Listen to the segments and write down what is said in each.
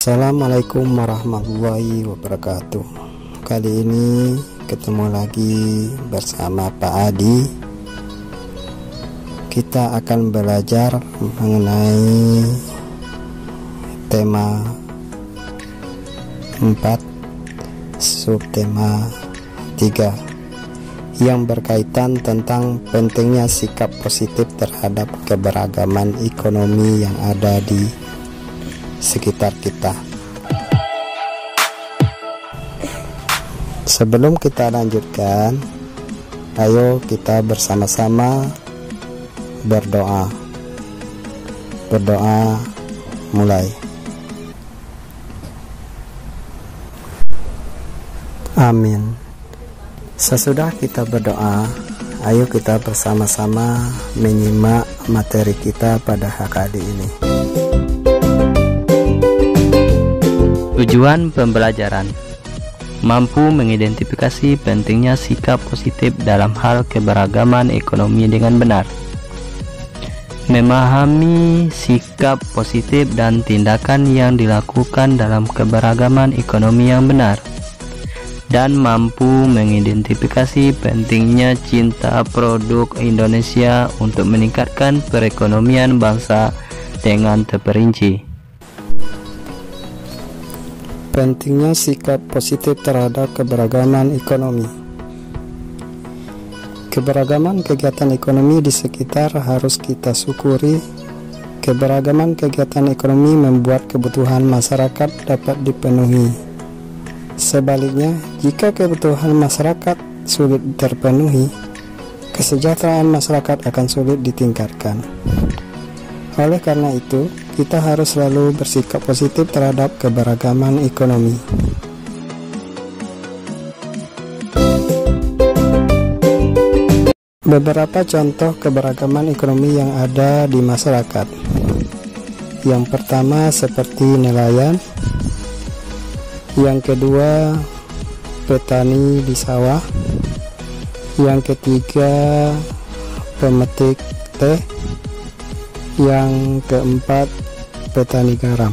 Assalamualaikum warahmatullahi wabarakatuh. Kali ini ketemu lagi bersama Pak Adi. Kita akan belajar mengenai tema 4 subtema 3 yang berkaitan tentang pentingnya sikap positif terhadap keberagaman ekonomi yang ada di sekitar kita. Sebelum kita lanjutkan, ayo kita bersama-sama berdoa. Mulai. Amin. Sesudah kita berdoa, ayo kita bersama-sama menyimak materi kita pada HKD ini. Tujuan pembelajaran: mampu mengidentifikasi pentingnya sikap positif dalam hal keberagaman ekonomi dengan benar, memahami sikap positif dan tindakan yang dilakukan dalam keberagaman ekonomi yang benar, dan mampu mengidentifikasi pentingnya cinta produk Indonesia untuk meningkatkan perekonomian bangsa dengan terperinci. Pentingnya sikap positif terhadap keberagaman ekonomi. Keberagaman kegiatan ekonomi di sekitar harus kita syukuri. Keberagaman kegiatan ekonomi membuat kebutuhan masyarakat dapat dipenuhi. Sebaliknya, jika kebutuhan masyarakat sulit terpenuhi, kesejahteraan masyarakat akan sulit ditingkatkan. Oleh karena itu, kita harus selalu bersikap positif terhadap keberagaman ekonomi. Beberapa contoh keberagaman ekonomi yang ada di masyarakat. Yang pertama seperti nelayan. Yang kedua petani di sawah. Yang ketiga pemetik teh. Yang keempat petani garam.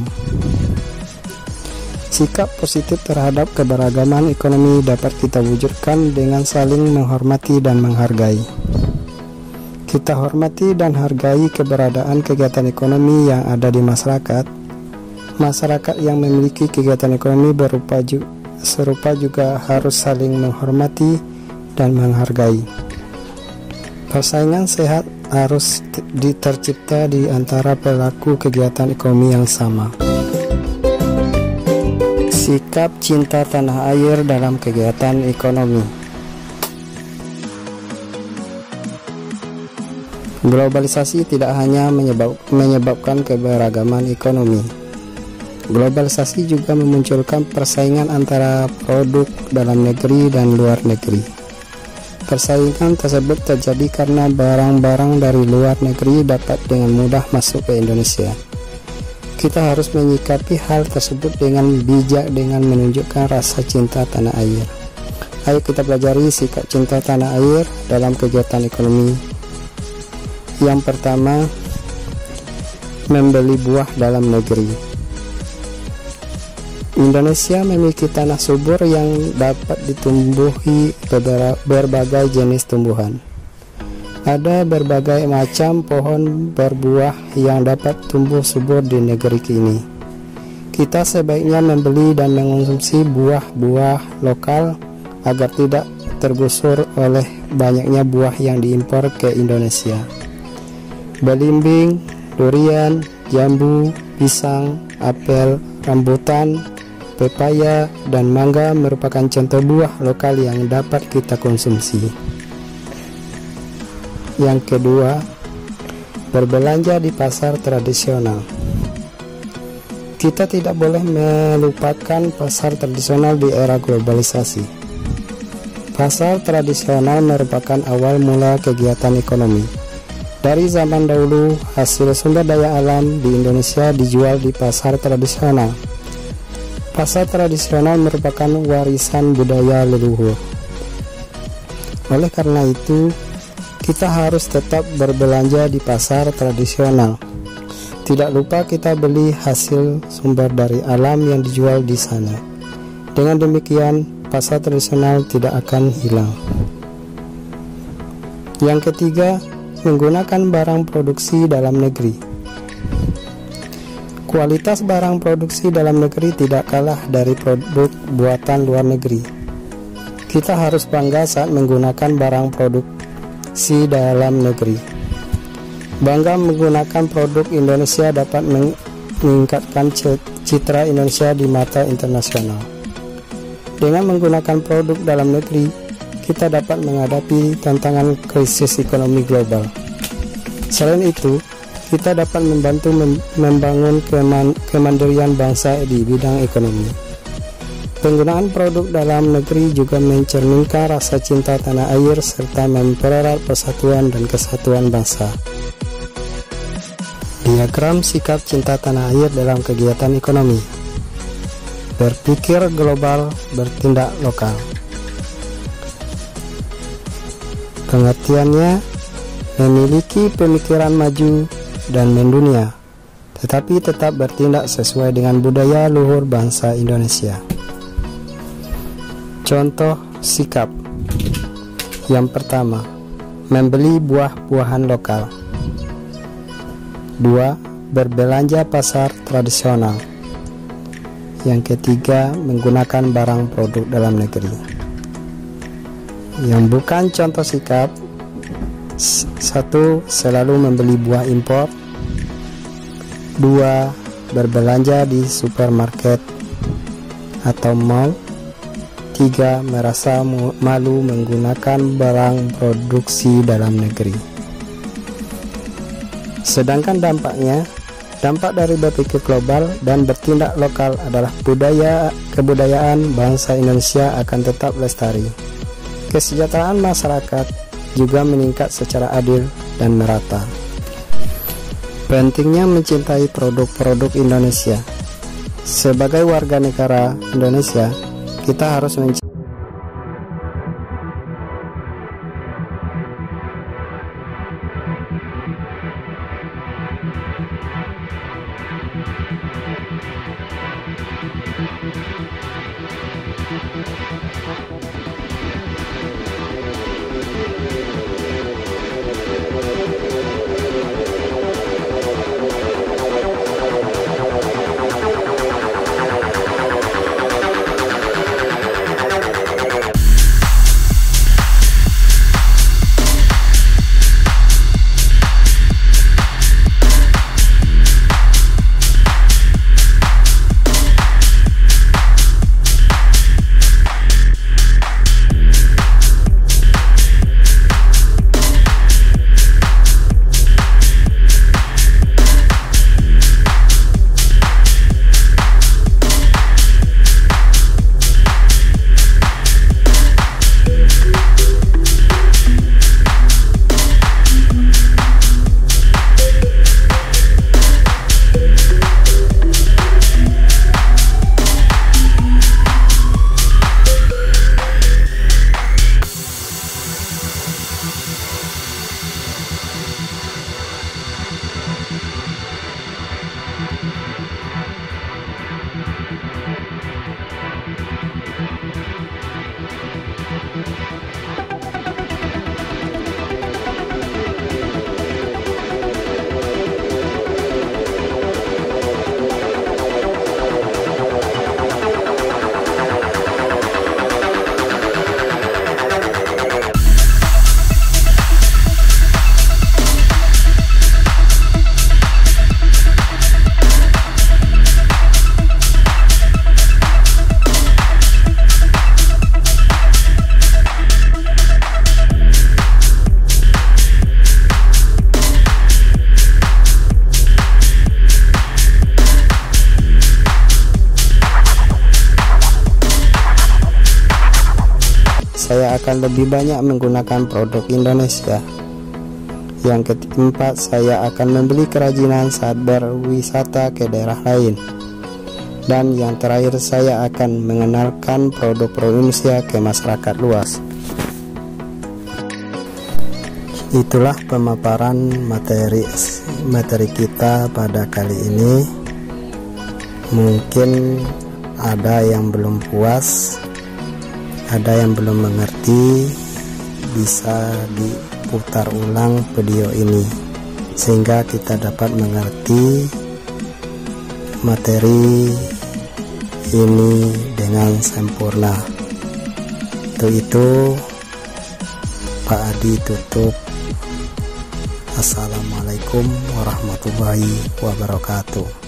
Sikap positif terhadap keberagaman ekonomi dapat kita wujudkan dengan saling menghormati dan menghargai. Kita hormati dan hargai keberadaan kegiatan ekonomi yang ada di masyarakat. Masyarakat yang memiliki kegiatan ekonomi serupa juga harus saling menghormati dan menghargai. Persaingan sehat harus tercipta di antara pelaku kegiatan ekonomi yang sama. Sikap cinta tanah air dalam kegiatan ekonomi. Globalisasi tidak hanya menyebabkan keberagaman ekonomi. Globalisasi juga memunculkan persaingan antara produk dalam negeri dan luar negeri. Persaingan tersebut terjadi karena barang-barang dari luar negeri dapat dengan mudah masuk ke Indonesia. Kita harus menyikapi hal tersebut dengan bijak dengan menunjukkan rasa cinta tanah air. Ayo kita pelajari sikap cinta tanah air dalam kegiatan ekonomi. Yang pertama, membeli buah dalam negeri. Indonesia memiliki tanah subur yang dapat ditumbuhi berbagai jenis tumbuhan. Ada berbagai macam pohon berbuah yang dapat tumbuh subur di negeri ini. Kita sebaiknya membeli dan mengonsumsi buah-buah lokal agar tidak tergusur oleh banyaknya buah yang diimpor ke Indonesia. Belimbing, durian, jambu, pisang, apel, rambutan, pepaya, dan mangga merupakan contoh buah lokal yang dapat kita konsumsi. Yang kedua, berbelanja di pasar tradisional. Kita tidak boleh melupakan pasar tradisional di era globalisasi. Pasar tradisional merupakan awal mula kegiatan ekonomi. Dari zaman dahulu, hasil sumber daya alam di Indonesia dijual di pasar tradisional. Pasar tradisional merupakan warisan budaya leluhur. Oleh karena itu, kita harus tetap berbelanja di pasar tradisional. Tidak lupa kita beli hasil sumber dari alam yang dijual di sana. Dengan demikian, pasar tradisional tidak akan hilang. Yang ketiga, menggunakan barang produksi dalam negeri. Kualitas barang produksi dalam negeri tidak kalah dari produk buatan luar negeri. Kita harus bangga saat menggunakan barang produksi dalam negeri. Bangga menggunakan produk Indonesia dapat meningkatkan citra Indonesia di mata internasional. Dengan menggunakan produk dalam negeri, kita dapat menghadapi tantangan krisis ekonomi global. Selain itu, kita dapat membantu membangun kemandirian bangsa di bidang ekonomi. Penggunaan produk dalam negeri juga mencerminkan rasa cinta tanah air serta mempererat persatuan dan kesatuan bangsa. Diagram sikap cinta tanah air dalam kegiatan ekonomi. Berpikir global, bertindak lokal. Pengertiannya, memiliki pemikiran maju dan mendunia, tetapi tetap bertindak sesuai dengan budaya luhur bangsa Indonesia. Contoh sikap. Yang pertama, membeli buah-buahan lokal. 2. Berbelanja pasar tradisional. Yang ketiga, menggunakan barang produk dalam negeri. Yang bukan contoh sikap: 1. Selalu membeli buah impor. 2. Berbelanja di supermarket atau mall. 3. Merasa malu menggunakan barang produksi dalam negeri. Sedangkan dampak dari berpikir global dan bertindak lokal adalah kebudayaan bangsa Indonesia akan tetap lestari. Kesejahteraan masyarakat juga meningkat secara adil dan merata. Pentingnya mencintai produk-produk Indonesia. Sebagai warga negara Indonesia, kita harus mencintai saya akan lebih banyak menggunakan produk Indonesia. Yang keempat, saya akan membeli kerajinan saat berwisata ke daerah lain. Dan yang terakhir, saya akan mengenalkan produk-produk Indonesia ke masyarakat luas. Itulah pemaparan materi materi kita pada kali ini. Mungkin ada yang belum puas, ada yang belum mengerti, bisa diputar ulang video ini sehingga kita dapat mengerti materi ini dengan sempurna. Untuk itu Pak Adi tutup. Assalamualaikum warahmatullahi wabarakatuh.